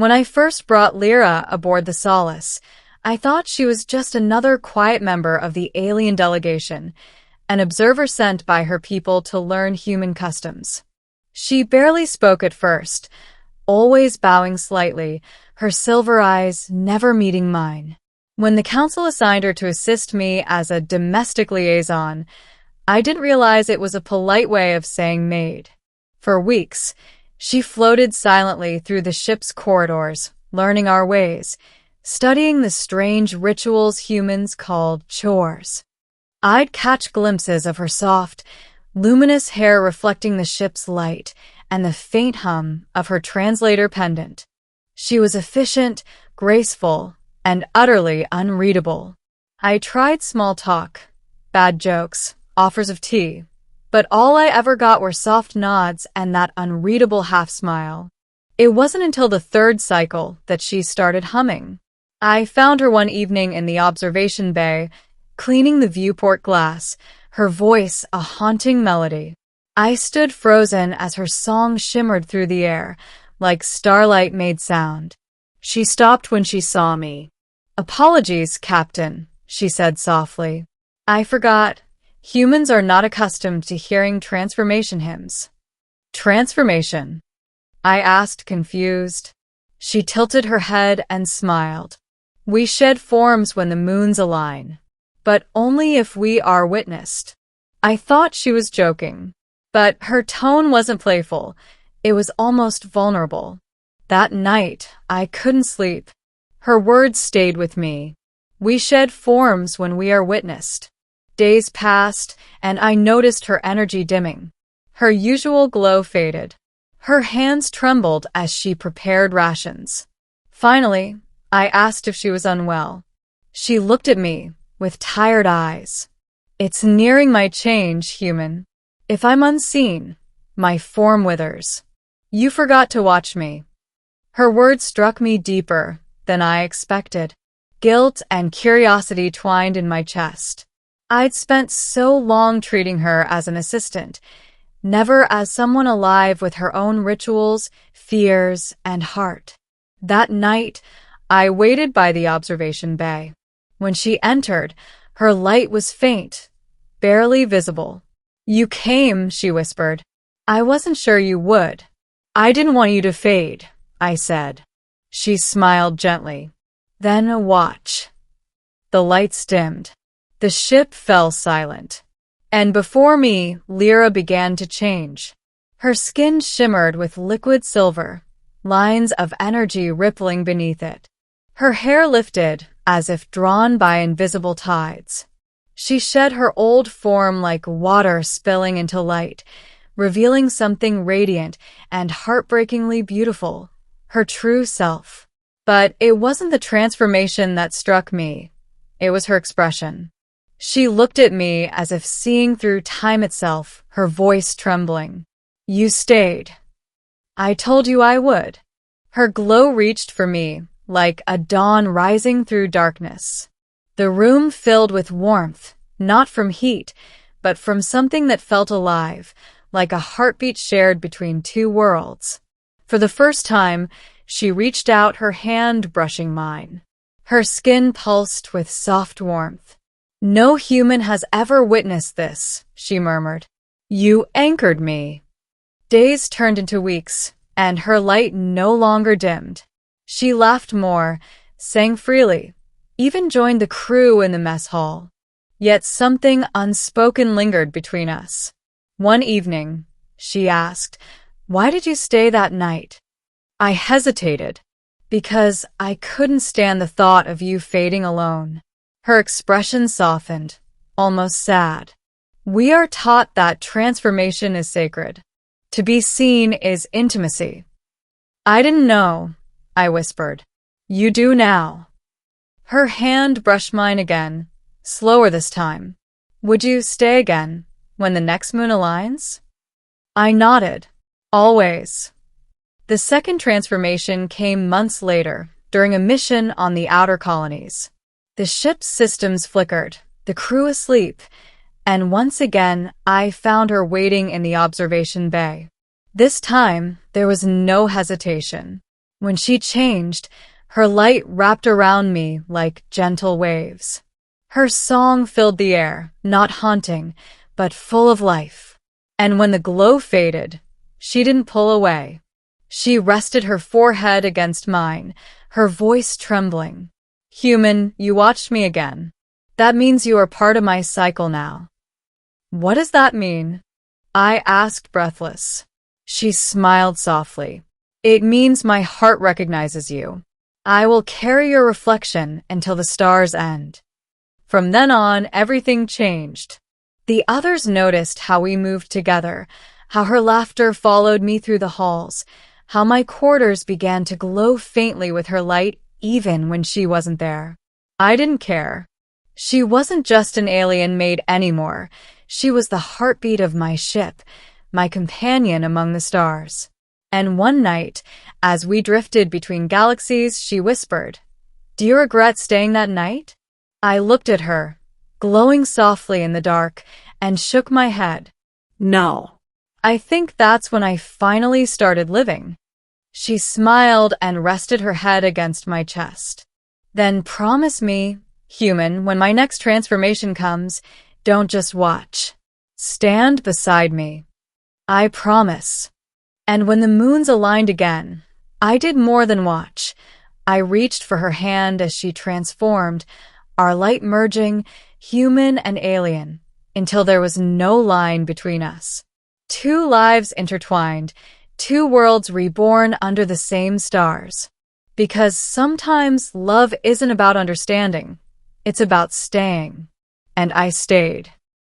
When I first brought Lyra aboard the Solace, I thought she was just another quiet member of the alien delegation, an observer sent by her people to learn human customs. She barely spoke at first, always bowing slightly, her silver eyes never meeting mine. When the council assigned her to assist me as a domestic liaison, I didn't realize it was a polite way of saying maid. For weeks, she floated silently through the ship's corridors, learning our ways, studying the strange rituals humans called chores. I'd catch glimpses of her soft, luminous hair reflecting the ship's light and the faint hum of her translator pendant. She was efficient, graceful, and utterly unreadable. I tried small talk, bad jokes, offers of tea, but all I ever got were soft nods and that unreadable half-smile. It wasn't until the third cycle that she started humming. I found her one evening in the observation bay, cleaning the viewport glass, her voice a haunting melody. I stood frozen as her song shimmered through the air, like starlight made sound. She stopped when she saw me. "Apologies, Captain," she said softly. "I forgot. Humans are not accustomed to hearing transformation hymns." "Transformation?" I asked, confused. She tilted her head and smiled. "We shed forms when the moons align, but only if we are witnessed." I thought she was joking, but her tone wasn't playful. It was almost vulnerable. That night, I couldn't sleep. Her words stayed with me. We shed forms when we are witnessed. Days passed, and I noticed her energy dimming. Her usual glow faded. Her hands trembled as she prepared rations. Finally, I asked if she was unwell. She looked at me with tired eyes. "It's nearing my change, human. If I'm unseen, my form withers. You forgot to watch me." Her words struck me deeper than I expected. Guilt and curiosity twined in my chest. I'd spent so long treating her as an assistant, never as someone alive with her own rituals, fears, and heart. That night, I waited by the observation bay. When she entered, her light was faint, barely visible. "You came," she whispered. "I wasn't sure you would." "I didn't want you to fade," I said. She smiled gently. "Then watch." The lights dimmed. The ship fell silent. And before me, Lyra began to change. Her skin shimmered with liquid silver, lines of energy rippling beneath it. Her hair lifted, as if drawn by invisible tides. She shed her old form like water spilling into light, revealing something radiant and heartbreakingly beautiful, her true self. But it wasn't the transformation that struck me. It was her expression. She looked at me as if seeing through time itself, her voice trembling. "You stayed. I told you I would." Her glow reached for me, like a dawn rising through darkness. The room filled with warmth, not from heat, but from something that felt alive, like a heartbeat shared between two worlds. For the first time, she reached out, her hand brushing mine. Her skin pulsed with soft warmth. "No human has ever witnessed this," she murmured. "You anchored me." Days turned into weeks, and her light no longer dimmed. She laughed more, sang freely, even joined the crew in the mess hall. Yet something unspoken lingered between us. One evening, she asked, "Why did you stay that night?" I hesitated, because I couldn't stand the thought of you fading alone. Her expression softened, almost sad. "We are taught that transformation is sacred. To be seen is intimacy." "I didn't know," I whispered. "You do now." Her hand brushed mine again, slower this time. "Would you stay again, when the next moon aligns?" I nodded. "Always." The second transformation came months later, during a mission on the outer colonies. The ship's systems flickered, the crew asleep, and once again I found her waiting in the observation bay. This time, there was no hesitation. When she changed, her light wrapped around me like gentle waves. Her song filled the air, not haunting, but full of life. And when the glow faded, she didn't pull away. She rested her forehead against mine, her voice trembling. Human, you watched me again. That means you are part of my cycle now. What does that mean? I asked, breathless. She smiled softly. It means my heart recognizes you. I will carry your reflection until the stars end. From then on, everything changed. The others noticed how we moved together, how her laughter followed me through the halls, how my quarters began to glow faintly with her light even when she wasn't there. I didn't care. She wasn't just an alien maid anymore. She was the heartbeat of my ship, my companion among the stars. And one night, as we drifted between galaxies, she whispered, "Do you regret staying that night?" I looked at her, glowing softly in the dark, and shook my head. No. I think that's when I finally started living. She smiled and rested her head against my chest. Then promise me, human, when my next transformation comes, don't just watch. Stand beside me. I promise. And when the moons aligned again, I did more than watch. I reached for her hand as she transformed, our light merging, human and alien, until there was no line between us. Two lives intertwined, two worlds reborn under the same stars. Because sometimes love isn't about understanding, it's about staying. And I stayed.